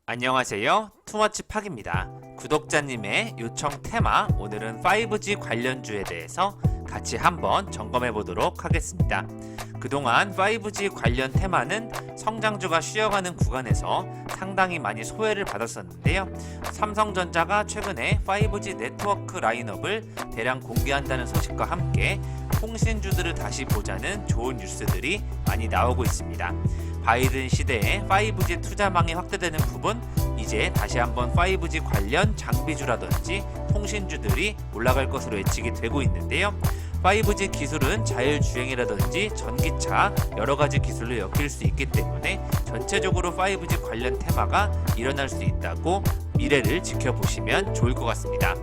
안녕하세요. 투머치팍입니다. 구독자님의 요청 테마, 오늘은 5G 관련주에 대해서 같이 한번 점검해 보도록 하겠습니다. 그동안 5G 관련 테마는 성장주가 쉬어가는 구간에서 상당히 많이 소외를 받았었는데요. 삼성전자가 최근에 5G 네트워크 라인업을 대량 공개한다는 소식과 함께 통신주들을 다시 보자는 좋은 뉴스들이 많이 나오고 있습니다. 바이든 시대에 5G 투자망이 확대되는 부분, 이제 다시 한번 5G 관련 장비주라든지 통신주들이 올라갈 것으로 예측이 되고 있는데요. 5G 기술은 자율주행이라든지 전기차 여러가지 기술로 엮일 수 있기 때문에 전체적으로 5G 관련 테마가 일어날 수 있다고 미래를 지켜보시면 좋을 것 같습니다.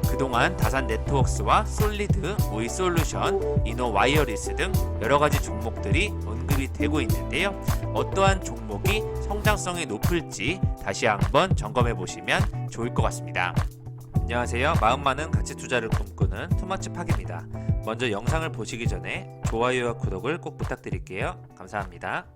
그동안 다산 네트워크스와 솔리드, 오이솔루션, 이노와이어리스 등 여러가지 종목들이 언급이 되고 있는데요. 어떠한 종목이 성장성이 높을지 다시 한번 점검해 보시면 좋을 것 같습니다. 안녕하세요. 마음 많은 가치 투자를 꿈꾸는 투머치팍입니다. 먼저 영상을 보시기 전에 좋아요와 구독을 꼭 부탁드릴게요. 감사합니다.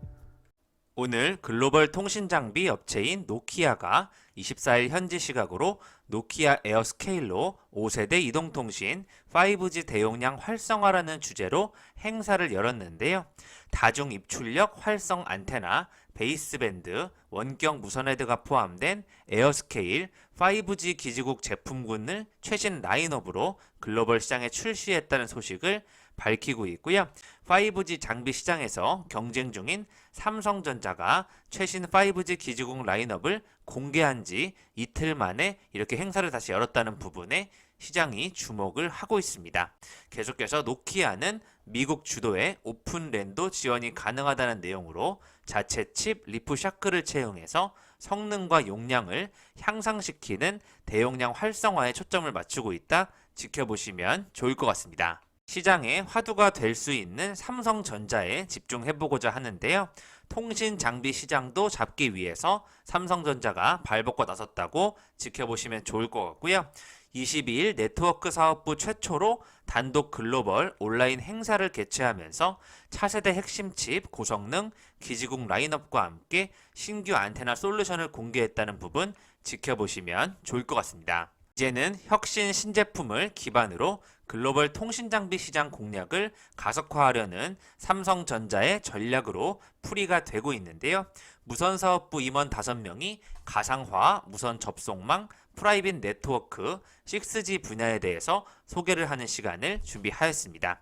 오늘 글로벌 통신 장비 업체인 노키아가 24일 현지 시각으로 노키아 에어스케일로 5세대 이동통신 5G 대용량 활성화라는 주제로 행사를 열었는데요. 다중 입출력 활성 안테나, 베이스밴드, 원격 무선 헤드가 포함된 에어스케일 5G 기지국 제품군을 최신 라인업으로 글로벌 시장에 출시했다는 소식을 밝히고 있고요. 5G 장비 시장에서 경쟁 중인 삼성전자가 최신 5G 기지국 라인업을 공개한 지 이틀 만에 이렇게 행사를 다시 열었다는 부분에 시장이 주목을 하고 있습니다. 계속해서 노키아는 미국 주도의 오픈 랜도 지원이 가능하다는 내용으로 자체 칩 리프샤크를 채용해서 성능과 용량을 향상시키는 대용량 활성화에 초점을 맞추고 있다 지켜보시면 좋을 것 같습니다. 시장의 화두가 될 수 있는 삼성전자에 집중해보고자 하는데요. 통신 장비 시장도 잡기 위해서 삼성전자가 발벗고 나섰다고 지켜보시면 좋을 것 같고요. 22일 네트워크 사업부 최초로 단독 글로벌 온라인 행사를 개최하면서 차세대 핵심 칩 고성능 기지국 라인업과 함께 신규 안테나 솔루션을 공개했다는 부분 지켜보시면 좋을 것 같습니다. 이제는 혁신 신제품을 기반으로 글로벌 통신장비 시장 공략을 가속화하려는 삼성전자의 전략으로 풀이가 되고 있는데요. 무선사업부 임원 5명이 가상화, 무선 접속망, 프라이빗 네트워크, 6G 분야에 대해서 소개를 하는 시간을 준비하였습니다.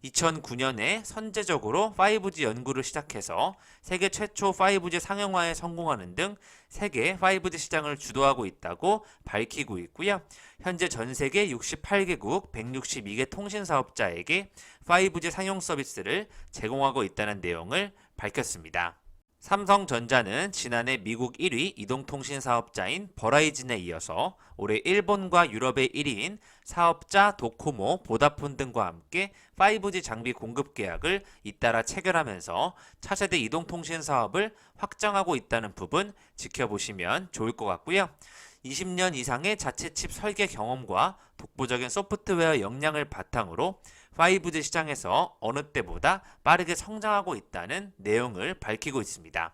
2009년에 선제적으로 5G 연구를 시작해서 세계 최초 5G 상용화에 성공하는 등 세계 5G 시장을 주도하고 있다고 밝히고 있고요. 현재 전 세계 68개국 162개 통신 사업자에게 5G 상용 서비스를 제공하고 있다는 내용을 밝혔습니다. 삼성전자는 지난해 미국 1위 이동통신 사업자인 버라이즌에 이어서 올해 일본과 유럽의 1위인 사업자 도코모, 보다폰 등과 함께 5G 장비 공급 계약을 잇따라 체결하면서 차세대 이동통신 사업을 확장하고 있다는 부분 지켜보시면 좋을 것 같고요. 20년 이상의 자체 칩 설계 경험과 독보적인 소프트웨어 역량을 바탕으로 5G 시장에서 어느 때보다 빠르게 성장하고 있다는 내용을 밝히고 있습니다.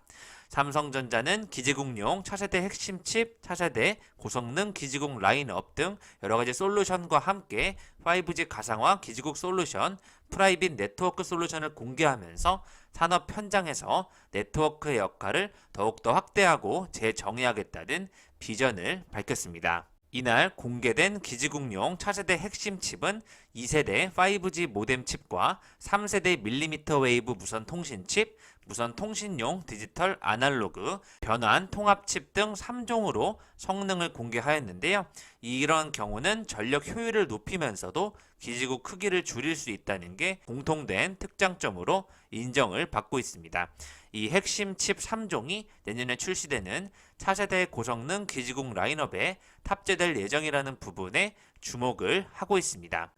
삼성전자는 기지국용 차세대 핵심 칩, 차세대 고성능 기지국 라인업 등 여러가지 솔루션과 함께 5G 가상화 기지국 솔루션, 프라이빗 네트워크 솔루션을 공개하면서 산업 현장에서 네트워크의 역할을 더욱더 확대하고 재정의하겠다는 비전을 밝혔습니다. 이날 공개된 기지국용 차세대 핵심 칩은 2세대 5G 모뎀 칩과 3세대 밀리미터 웨이브 무선 통신 칩, 무선 통신용 디지털 아날로그, 변환 통합 칩 등 3종으로 성능을 공개하였는데요. 이런 경우는 전력 효율을 높이면서도 기지국 크기를 줄일 수 있다는 게 공통된 특장점으로 인정을 받고 있습니다. 이 핵심 칩 3종이 내년에 출시되는 차세대 고성능 기지국 라인업에 탑재될 예정이라는 부분에 주목을 하고 있습니다.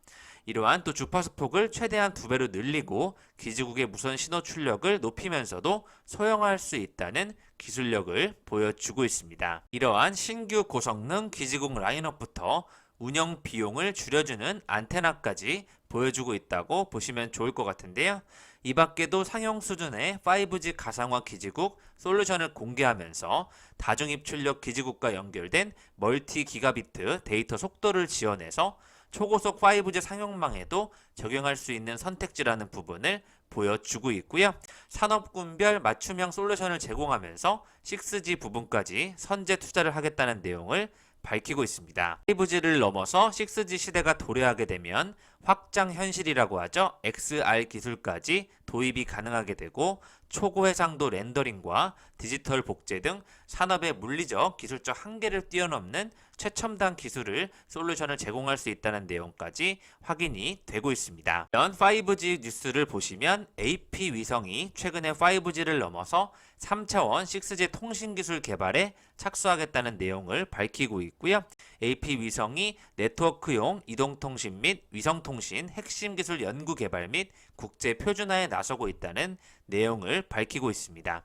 이러한 또 주파수 폭을 최대한 2배로 늘리고 기지국의 무선 신호 출력을 높이면서도 소형화할 수 있다는 기술력을 보여주고 있습니다. 이러한 신규 고성능 기지국 라인업부터 운영 비용을 줄여주는 안테나까지 보여주고 있다고 보시면 좋을 것 같은데요. 이 밖에도 상용 수준의 5G 가상화 기지국 솔루션을 공개하면서 다중입출력 기지국과 연결된 멀티 기가비트 데이터 속도를 지원해서 초고속 5G 상용망에도 적용할 수 있는 선택지라는 부분을 보여주고 있고요. 산업군별 맞춤형 솔루션을 제공하면서 6G 부분까지 선제 투자를 하겠다는 내용을 밝히고 있습니다. 5G를 넘어서 6G 시대가 도래하게 되면 확장 현실이라고 하죠. XR 기술까지 도입이 가능하게 되고 초고해상도 렌더링과 디지털 복제 등 산업의 물리적, 기술적 한계를 뛰어넘는 최첨단 기술을 솔루션을 제공할 수 있다는 내용까지 확인이 되고 있습니다. 이런 5G 뉴스를 보시면 AP 위성이 최근에 5G를 넘어서 3차원 6G 통신기술 개발에 착수하겠다는 내용을 밝히고 있고요. AP 위성이 네트워크용 이동통신 및 위성통신 핵심 기술 연구 개발 및 국제 표준화에 나서고 있다는 내용을 밝히고 있습니다.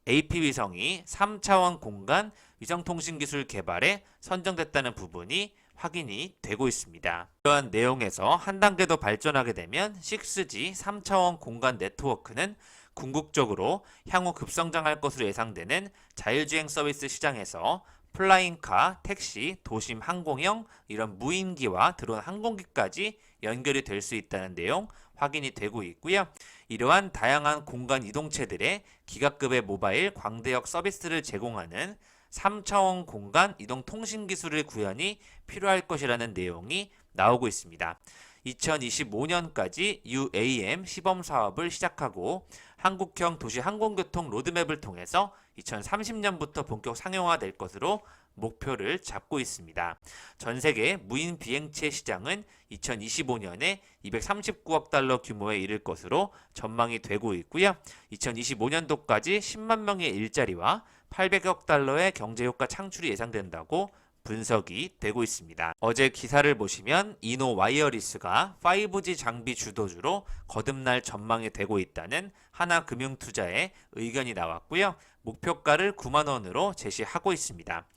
AP 위성이 3차원 공간 위성통신기술 개발에 선정됐다는 부분이 확인이 되고 있습니다. 이러한 내용에서 한 단계 더 발전하게 되면 6G 3차원 공간 네트워크는 궁극적으로 향후 급성장할 것으로 예상되는 자율주행 서비스 시장에서 플라잉카, 택시, 도심 항공형, 이런 무인기와 드론 항공기까지 연결이 될 수 있다는 내용 확인이 되고 있고요. 이러한 다양한 공간 이동체들의 기가급의 모바일 광대역 서비스를 제공하는 3차원 공간 이동 통신 기술의 구현이 필요할 것이라는 내용이 나오고 있습니다. 2025년까지 UAM 시범 사업을 시작하고 한국형 도시 항공교통 로드맵을 통해서 2030년부터 본격 상용화될 것으로 목표를 잡고 있습니다. 전 세계 무인 비행체 시장은 2025년에 239억 달러 규모에 이를 것으로 전망이 되고 있고요. 2025년도까지 10만 명의 일자리와 800억 달러의 경제효과 창출이 예상된다고 분석이 되고 있습니다. 어제 기사를 보시면 이노 와이어리스가 5G 장비 주도주로 거듭날 전망이 되고 있다는 하나금융투자의 의견이 나왔고요. 목표가를 9만 원으로 제시하고 있습니다.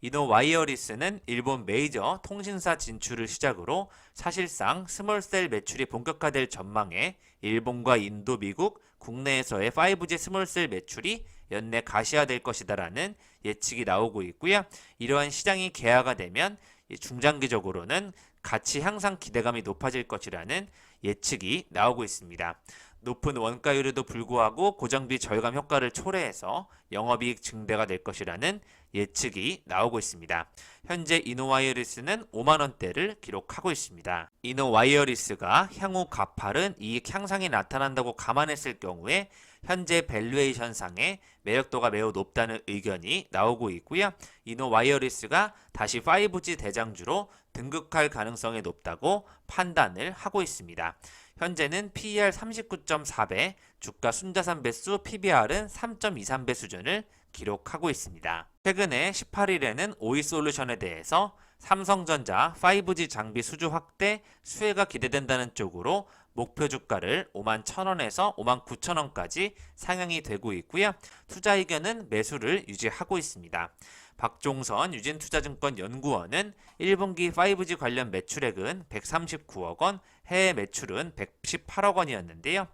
이노 와이어리스는 일본 메이저 통신사 진출을 시작으로 사실상 스몰셀 매출이 본격화될 전망에 일본과 인도, 미국, 국내에서의 5G 스몰셀 매출이 연내 가시화될 것이다라는 예측이 나오고 있고요. 이러한 시장이 개화가 되면 중장기적으로는 가치 향상 기대감이 높아질 것이라는 예측이 나오고 있습니다. 높은 원가율에도 불구하고 고정비 절감 효과를 초래해서 영업이익 증대가 될 것이라는 예측이 나오고 있습니다. 현재 이노와이어리스는 5만원대를 기록하고 있습니다. 이노와이어리스가 향후 가파른 이익 향상이 나타난다고 감안했을 경우에 현재 밸류에이션 상의 매력도가 매우 높다는 의견이 나오고 있고요. 이노와이어리스가 다시 5G 대장주로 등극할 가능성이 높다고 판단을 하고 있습니다. 현재는 PER 39.4배, 주가 순자산 배수 PBR은 3.23배 수준을 기록하고 있습니다. 최근에 18일에는 오이솔루션에 대해서 삼성전자 5G 장비 수주 확대 수혜가 기대된다는 쪽으로 목표 주가를 5만 1,000원에서 5만 9천원까지 상향이 되고 있고요. 투자 의견은 매수를 유지하고 있습니다. 박종선 유진투자증권 연구원은 1분기 5G 관련 매출액은 139억 원, 해외 매출은 118억 원이었는데요.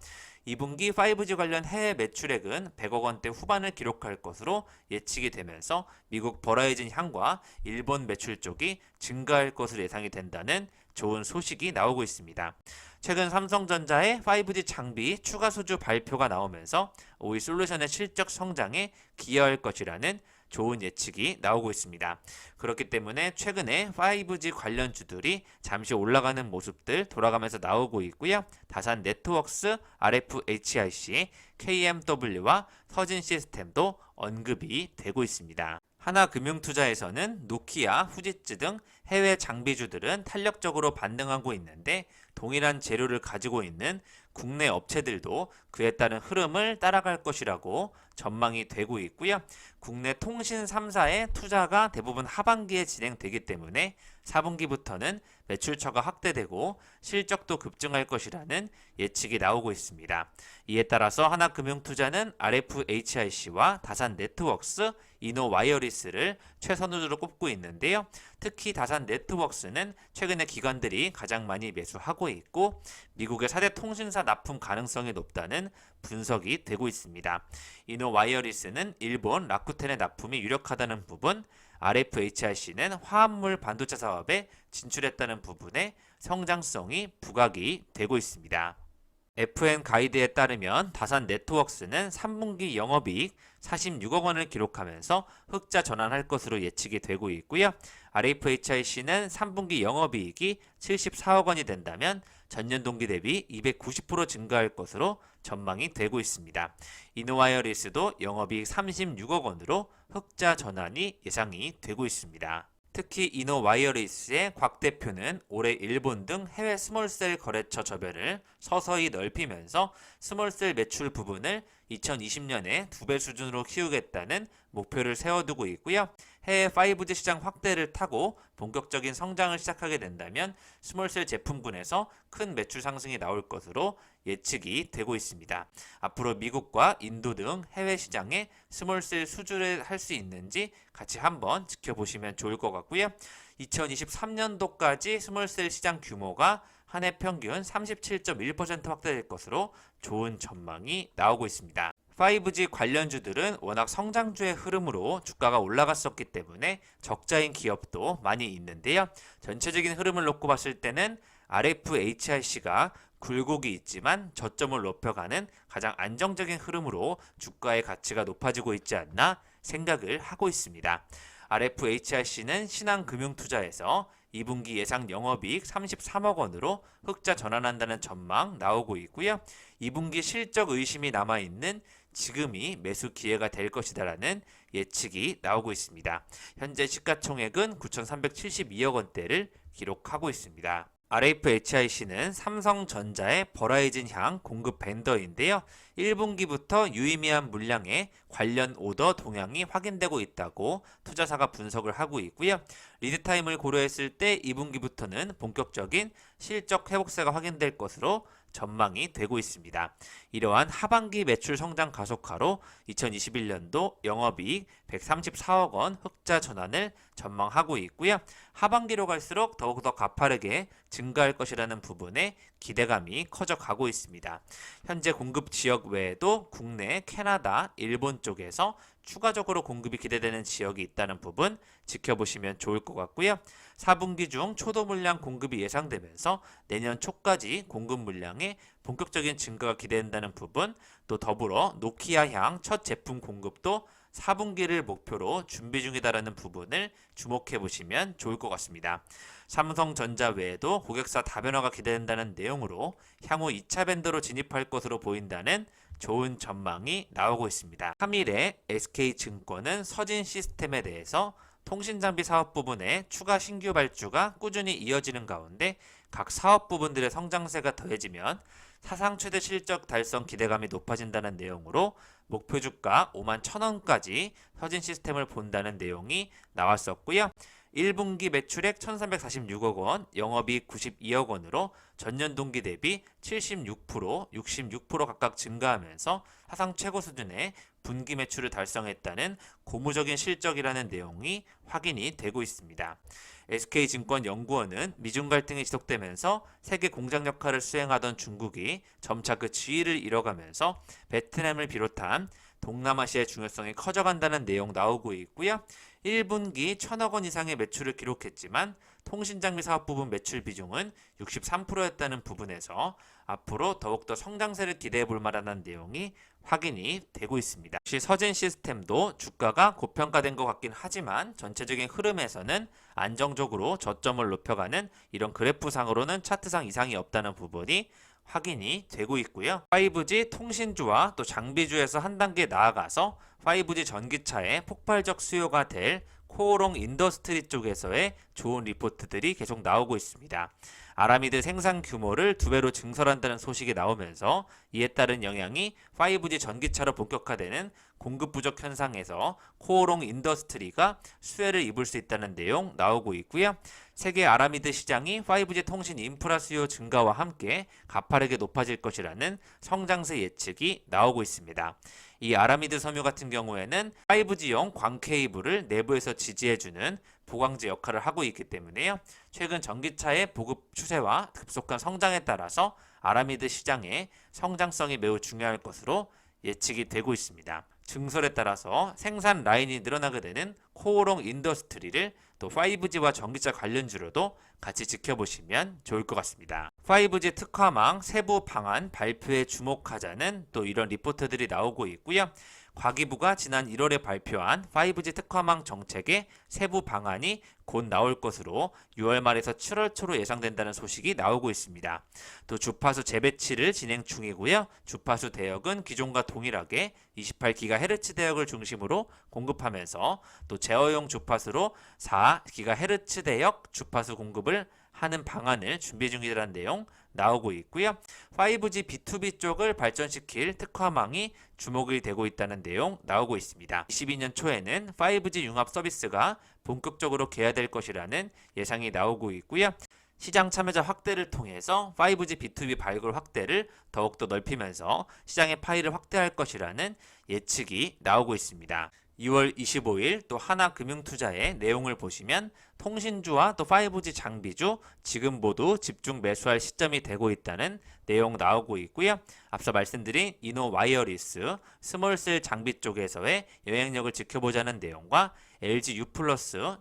2분기 5G 관련 해외 매출액은 100억 원대 후반을 기록할 것으로 예측이 되면서 미국 버라이즌 향과 일본 매출 쪽이 증가할 것으로 예상이 된다는 좋은 소식이 나오고 있습니다. 최근 삼성전자의 5G 장비 추가 수주 발표가 나오면서 오이솔루션의 실적 성장에 기여할 것이라는 좋은 예측이 나오고 있습니다. 그렇기 때문에 최근에 5G 관련주들이 잠시 올라가는 모습들 돌아가면서 나오고 있고요. 다산 네트워크스, RFHIC, KMW와 서진 시스템도 언급이 되고 있습니다. 하나금융투자에서는 노키아, 후지츠 등 해외 장비주들은 탄력적으로 반등하고 있는데 동일한 재료를 가지고 있는 국내 업체들도 그에 따른 흐름을 따라갈 것이라고 전망이 되고 있고요. 국내 통신 3사의 투자가 대부분 하반기에 진행되기 때문에 4분기부터는 매출처가 확대되고 실적도 급증할 것이라는 예측이 나오고 있습니다. 이에 따라서 하나금융투자는 RFHIC와 다산네트워크스, 이노와이어리스를 최선으로 꼽고 있는데요. 특히 다산네트워크스는 최근에 기관들이 가장 많이 매수하고 있고 미국의 4대 통신사 납품 가능성이 높다는 분석이 되고 있습니다. 이노와이어리스는 일본 라쿠텐의 납품이 유력하다는 부분, RFHIC는 화합물 반도체 사업에 진출했다는 부분에 성장성이 부각이 되고 있습니다. FN 가이드에 따르면 다산네트워크스는 3분기 영업이익 46억 원을 기록하면서 흑자 전환할 것으로 예측이 되고 있고요. RFHIC는 3분기 영업이익이 74억 원이 된다면 전년 동기 대비 290% 증가할 것으로 전망이 되고 있습니다. 이노와이어리스도 영업이익 36억 원으로 흑자 전환이 예상이 되고 있습니다. 특히 이노와이어리스의 곽 대표는 올해 일본 등 해외 스몰셀 거래처 저변을 서서히 넓히면서 스몰셀 매출 부분을 2020년에 2배 수준으로 키우겠다는 목표를 세워두고 있고요. 해외 5G 시장 확대를 타고 본격적인 성장을 시작하게 된다면 스몰셀 제품군에서 큰 매출 상승이 나올 것으로 예측이 되고 있습니다. 앞으로 미국과 인도 등 해외 시장에 스몰셀 수주를 할 수 있는지 같이 한번 지켜보시면 좋을 것 같고요. 2023년도까지 스몰셀 시장 규모가 한 해 평균 37.1% 확대될 것으로 좋은 전망이 나오고 있습니다. 5G 관련주들은 워낙 성장주의 흐름으로 주가가 올라갔었기 때문에 적자인 기업도 많이 있는데요. 전체적인 흐름을 놓고 봤을 때는 RFHIC가 굴곡이 있지만 저점을 높여가는 가장 안정적인 흐름으로 주가의 가치가 높아지고 있지 않나 생각을 하고 있습니다. RFHIC는 신한금융투자에서 2분기 예상 영업이익 33억 원으로 흑자 전환한다는 전망 나오고 있고요. 2분기 실적 의심이 남아있는 지금이 매수 기회가 될 것이다라는 예측이 나오고 있습니다. 현재 시가총액은 9,372억 원대를 기록하고 있습니다. RFHIC는 삼성전자의 버라이즌 향 공급 벤더인데요. 1분기부터 유의미한 물량의 관련 오더 동향이 확인되고 있다고 투자사가 분석을 하고 있고요. 리드타임을 고려했을 때 2분기부터는 본격적인 실적 회복세가 확인될 것으로 전망이 되고 있습니다. 이러한 하반기 매출 성장 가속화로 2021년도 영업이익 134억 원 흑자 전환을 전망하고 있고요. 하반기로 갈수록 더욱더 가파르게 증가할 것이라는 부분에 기대감이 커져가고 있습니다. 현재 공급 지역 외에도 국내, 캐나다, 일본 쪽에서 추가적으로 공급이 기대되는 지역이 있다는 부분 지켜보시면 좋을 것 같고요. 4분기 중 초도 물량 공급이 예상되면서 내년 초까지 공급 물량의 본격적인 증가가 기대된다는 부분, 또 더불어 노키아향 첫 제품 공급도 4분기를 목표로 준비 중이다라는 부분을 주목해 보시면 좋을 것 같습니다. 삼성전자 외에도 고객사 다변화가 기대된다는 내용으로 향후 2차 밴더로 진입할 것으로 보인다는 좋은 전망이 나오고 있습니다. 3일에 SK증권은 서진 시스템에 대해서 통신장비 사업 부분에 추가 신규 발주가 꾸준히 이어지는 가운데 각 사업 부분들의 성장세가 더해지면 사상 최대 실적 달성 기대감이 높아진다는 내용으로 목표 주가 51,000원까지 서진 시스템을 본다는 내용이 나왔었고요. 1분기 매출액 1,346억 원, 영업이익 92억 원으로 전년 동기 대비 76%, 66% 각각 증가하면서 사상 최고 수준의 분기 매출을 달성했다는 고무적인 실적이라는 내용이 확인이 되고 있습니다. SK증권 연구원은 미중 갈등이 지속되면서 세계 공장 역할을 수행하던 중국이 점차 그 지위를 잃어가면서 베트남을 비롯한 동남아시아의 중요성이 커져간다는 내용 나오고 있고요. 1분기 1,000억 원 이상의 매출을 기록했지만 통신장비 사업 부분 매출 비중은 63%였다는 부분에서 앞으로 더욱더 성장세를 기대해 볼 만한 내용이 확인이 되고 있습니다. 역시 서진 시스템도 주가가 고평가된 것 같긴 하지만 전체적인 흐름에서는 안정적으로 저점을 높여가는 이런 그래프상으로는 차트상 이상이 없다는 부분이 확인이 되고 있고요. 5G 통신주와 또 장비주에서 한 단계 나아가서 5G 전기차의 폭발적 수요가 될 코오롱 인더스트리 쪽에서의 좋은 리포트들이 계속 나오고 있습니다. 아라미드 생산 규모를 2배로 증설한다는 소식이 나오면서 이에 따른 영향이 5G 전기차로 본격화되는 공급 부족 현상에서 코오롱 인더스트리가 수혜를 입을 수 있다는 내용 나오고 있고요. 세계 아라미드 시장이 5G 통신 인프라 수요 증가와 함께 가파르게 높아질 것이라는 성장세 예측이 나오고 있습니다. 이 아라미드 섬유 같은 경우에는 5G용 광 케이블을 내부에서 지지해주는 보강제 역할을 하고 있기 때문에요. 최근 전기차의 보급 추세와 급속한 성장에 따라서 아라미드 시장의 성장성이 매우 중요할 것으로 예측이 되고 있습니다. 증설에 따라서 생산 라인이 늘어나게 되는 코오롱 인더스트리를 또 5G와 전기차 관련주로도 같이 지켜보시면 좋을 것 같습니다. 5G 특화망 세부 방안 발표에 주목하자는 또 이런 리포트들이 나오고 있고요. 과기부가 지난 1월에 발표한 5G 특화망 정책의 세부 방안이 곧 나올 것으로 6월 말에서 7월 초로 예상된다는 소식이 나오고 있습니다. 또 주파수 재배치를 진행 중이고요. 주파수 대역은 기존과 동일하게 28GHz 대역을 중심으로 공급하면서 또 제어용 주파수로 4GHz 대역 주파수 공급을 하는 방안을 준비 중이라는 내용 나오고 있고요. 5G B2B 쪽을 발전시킬 특화망이 주목이 되고 있다는 내용 나오고 있습니다. 22년 초에는 5G 융합 서비스가 본격적으로 개화될 것이라는 예상이 나오고 있고요. 시장 참여자 확대를 통해서 5G B2B 발굴 확대를 더욱더 넓히면서 시장의 파이를 확대할 것이라는 예측이 나오고 있습니다. 2월 25일 또 하나금융투자의 내용을 보시면 통신주와 또 5G 장비주 지금 모두 집중 매수할 시점이 되고 있다는 내용 나오고 있고요. 앞서 말씀드린 이노와이어리스 스몰셀 장비 쪽에서의 영향력을 지켜보자는 내용과 LG U+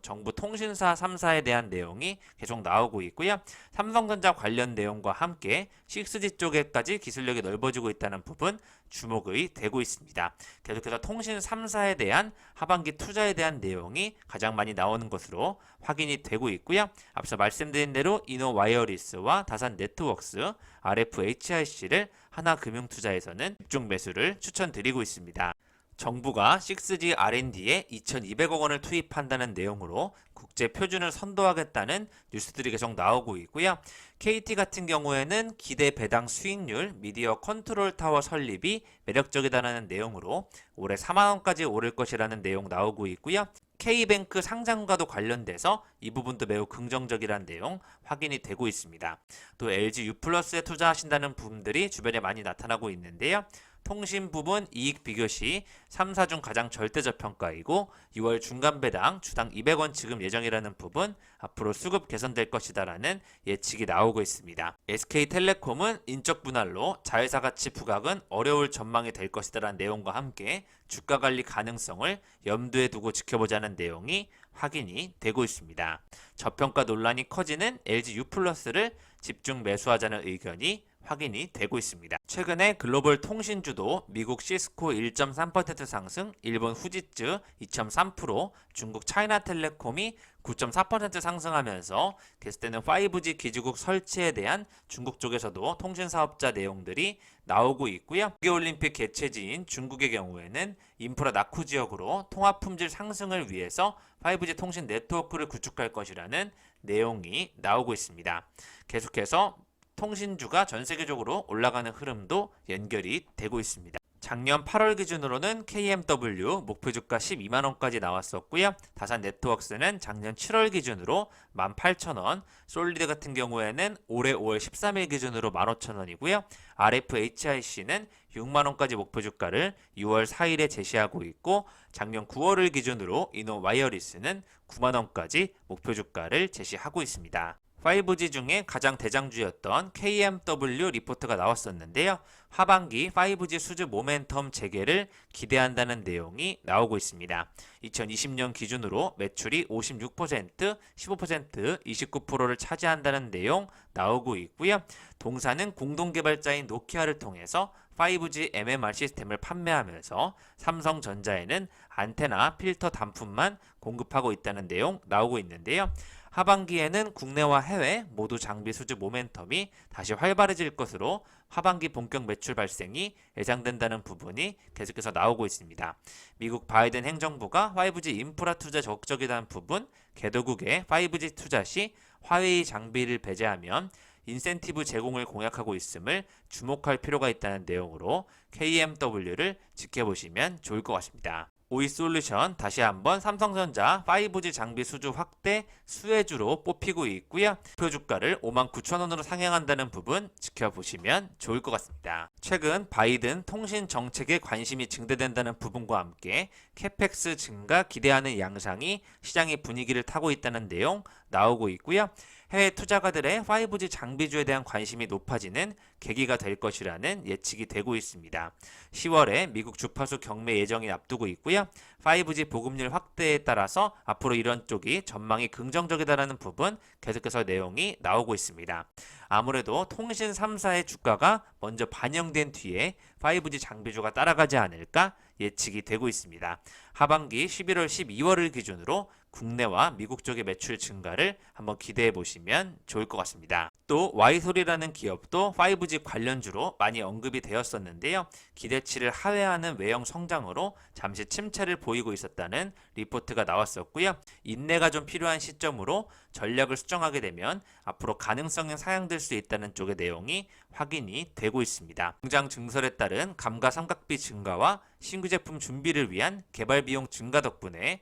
정부 통신사 3사에 대한 내용이 계속 나오고 있고요. 삼성전자 관련 내용과 함께 6G 쪽에까지 기술력이 넓어지고 있다는 부분 주목이 되고 있습니다. 계속해서 통신 3사에 대한 하반기 투자에 대한 내용이 가장 많이 나오는 것으로 확인이 되고 있고요. 앞서 말씀드린 대로 이노와이어리스와 다산네트웍스, RFHIC를 하나금융투자에서는 집중 매수를 추천드리고 있습니다. 정부가 6G R&D에 2,200억 원을 투입한다는 내용으로 국제 표준을 선도하겠다는 뉴스들이 계속 나오고 있고요. KT 같은 경우에는 기대 배당 수익률, 미디어 컨트롤 타워 설립이 매력적이다라는 내용으로 올해 4만 원까지 오를 것이라는 내용 나오고 있고요. K뱅크 상장과도 관련돼서 이 부분도 매우 긍정적이라는 내용 확인이 되고 있습니다. 또 LG U+에 투자하신다는 분들이 주변에 많이 나타나고 있는데요. 통신 부분 이익 비교 시 3사 중 가장 절대적 평가이고 6월 중간 배당 주당 200원 지급 예정이라는 부분 앞으로 수급 개선될 것이다라는 예측이 나오고 있습니다. SK텔레콤은 인적 분할로 자회사 가치 부각은 어려울 전망이 될 것이다라는 내용과 함께 주가 관리 가능성을 염두에 두고 지켜보자는 내용이 확인이 되고 있습니다. 저평가 논란이 커지는 LG U+를 집중 매수하자는 의견이 확인이 되고 있습니다. 최근에 글로벌 통신주도 미국 시스코 1.3% 상승, 일본 후지츠 2.3%, 중국 차이나텔레콤이 9.4% 상승하면서 계속되는 5G 기지국 설치에 대한 중국 쪽에서도 통신사업자 내용들이 나오고 있고요. 동계올림픽 개최지인 중국의 경우에는 인프라 낙후 지역으로 통합 품질 상승을 위해서 5G 통신 네트워크를 구축할 것이라는 내용이 나오고 있습니다. 계속해서 통신주가 전 세계적으로 올라가는 흐름도 연결이 되고 있습니다. 작년 8월 기준으로는 KMW 목표주가 12만원까지 나왔었고요. 다산네트웍스는 작년 7월 기준으로 18,000원, 솔리드 같은 경우에는 올해 5월 13일 기준으로 15,000원이고요. RFHIC는 6만원까지 목표주가를 6월 4일에 제시하고 있고 작년 9월을 기준으로 이노와이어리스는 9만원까지 목표주가를 제시하고 있습니다. 5G 중에 가장 대장주였던 KMW 리포트가 나왔었는데요. 하반기 5G 수주 모멘텀 재개를 기대한다는 내용이 나오고 있습니다. 2020년 기준으로 매출이 56%, 15%, 29%를 차지한다는 내용 나오고 있고요. 동사는 공동개발자인 노키아를 통해서 5G MMR 시스템을 판매하면서 삼성전자에는 안테나, 필터 단품만 공급하고 있다는 내용 나오고 있는데요. 하반기에는 국내와 해외 모두 장비 수주 모멘텀이 다시 활발해질 것으로 하반기 본격 매출 발생이 예상된다는 부분이 계속해서 나오고 있습니다. 미국 바이든 행정부가 5G 인프라 투자 적극적이라는 부분, 개도국의 5G 투자 시 화웨이 장비를 배제하면 인센티브 제공을 공약하고 있음을 주목할 필요가 있다는 내용으로 KMW를 지켜보시면 좋을 것 같습니다. 오이솔루션 다시 한번 삼성전자 5G 장비 수주 확대 수혜주로 뽑히고 있고요. 목표 주가를 59,000원으로 상향한다는 부분 지켜보시면 좋을 것 같습니다. 최근 바이든 통신 정책에 관심이 증대된다는 부분과 함께 캐펙스 증가 기대하는 양상이 시장의 분위기를 타고 있다는 내용 나오고 있고요. 해외 투자가들의 5G 장비주에 대한 관심이 높아지는 계기가 될 것이라는 예측이 되고 있습니다. 10월에 미국 주파수 경매 예정이 앞두고 있고요. 5G 보급률 확대에 따라서 앞으로 이런 쪽이 전망이 긍정적이다라는 부분 계속해서 내용이 나오고 있습니다. 아무래도 통신 3사의 주가가 먼저 반영된 뒤에 5G 장비주가 따라가지 않을까 예측이 되고 있습니다. 하반기 11월, 12월을 기준으로 국내와 미국 쪽의 매출 증가를 한번 기대해 보시면 좋을 것 같습니다. 또 Y솔이라는 기업도 5G 관련주로 많이 언급이 되었었는데요. 기대치를 하회하는 외형 성장으로 잠시 침체를 보이고 있었다는 리포트가 나왔었고요. 인내가 좀 필요한 시점으로 전략을 수정하게 되면 앞으로 가능성이 상향될 수 있다는 쪽의 내용이 확인이 되고 있습니다. 공장 증설에 따른 감가상각비 증가와 신규 제품 준비를 위한 개발 비용 증가 덕분에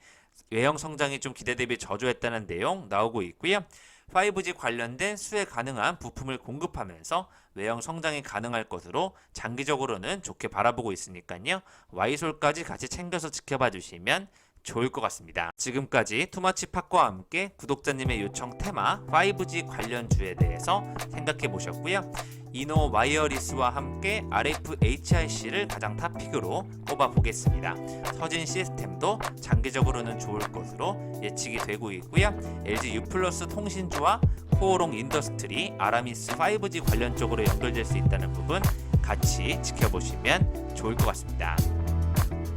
외형 성장이 좀 기대 대비 저조했다는 내용 나오고 있고요. 5G 관련된 수혜 가능한 부품을 공급하면서 외형 성장이 가능할 것으로 장기적으로는 좋게 바라보고 있으니까요. Y솔까지 같이 챙겨서 지켜봐 주시면 좋을 것 같습니다. 지금까지 투마치팟과 함께 구독자님의 요청 테마 5G 관련주에 대해서 생각해 보셨고요. 이노 와이어리스와 함께 RFHIC를 가장 탑픽으로 꼽아 보겠습니다. 서진 시스템도 장기적으로는 좋을 것으로 예측이 되고 있고요. LG U+ 통신주와 코오롱 인더스트리, 아라미스 5G 관련 쪽으로 연결될 수 있다는 부분 같이 지켜보시면 좋을 것 같습니다.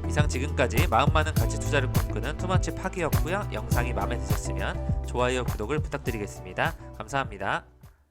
이상 지금까지 마음 많은 가치 투자를 꿈꾸는 투마치 파기였고요. 영상이 마음에 드셨으면 좋아요, 구독을 부탁드리겠습니다. 감사합니다.